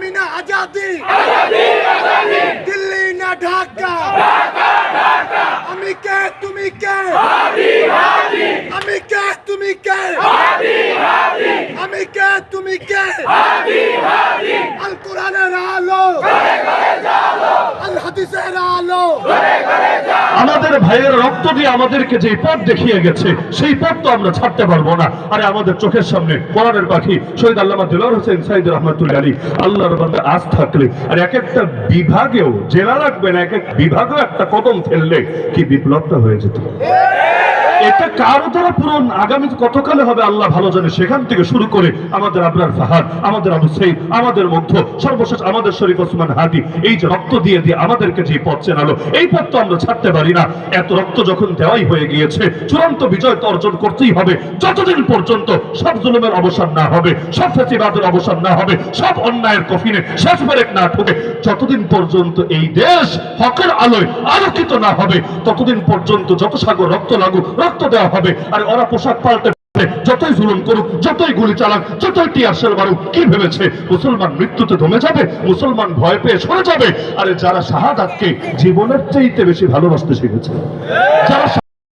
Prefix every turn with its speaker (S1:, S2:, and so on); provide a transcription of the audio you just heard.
S1: আমি না আজাদি, দিল্লি না ঢাকা, আমি কে তুমি কে, আমি কে তুমি কে, আমি কে তুমি কে, আল কোরআনের আলো, আল হাদিসের আলো।
S2: আমাদের ভাইয়ের রক্ত দিয়ে আমাদেরকে যে পথ দেখিয়ে গেছে সেই পথ তো আমরা ছাড়তে পারবো না। আরে আমাদের চোখের সামনে কোরআনের পাখি শহীদ আল্লামা দিলওয়ার হোসেন সাইদ রহমাতুল্লাহ আলাইহি আল্লাহর বান্দা আজ থাকলে আর এক একটা বিভাগেও জেলা রাখবেন, এক এক বিভাগেও একটা কদম ফেললে কি বিপ্লবটা হয়ে যেত। এটা কার দ্বারা পূরণ আগামী কতকালে হবে আল্লাহ ভালো জানে। সেখান থেকে শুরু করে আমাদের আবরার ফাহাদ, আমাদের আবু সাইদ, আমাদের মুগ্ধ, সর্বশেষ আমাদের শরীফ ওসমান হাদি, এই যে রক্ত দিয়ে দিয়ে আমাদেরকে যে পথ চেনালো, এই পথ তো আমরা ছাড়তে পারি না। এত রক্ত যখন দেওয়াই হয়ে গিয়েছে, চূড়ান্ত বিজয় তো অর্জন করতেই হবে। যতদিন পর্যন্ত সব জুলুমের অবসান না হবে, সব ফ্যাসিবাদের অবসান না হবে, সব অন্যায়ের কফিনে শেষ পেরেক না ঠুকে, যতদিন পর্যন্ত এই দেশ হকের আলোয় আলোকিত না হবে, ততদিন পর্যন্ত যত সাগর রক্ত লাগুক রক্ত দেওয়া হবে। আর ওরা পোশাক পাল্টে যতই জুলুম করুক, যতই গুলি চালাক, যতই টিয়ার শেল মারুক, কি ভেবেছে মুসলমান মৃত্যুতে দমে যাবে? মুসলমান ভয় পেয়ে সরে যাবে? আরে যারা শাহাদাতকে জীবনের চাইতে বেশি ভালোবাসতে শিখেছে, যারা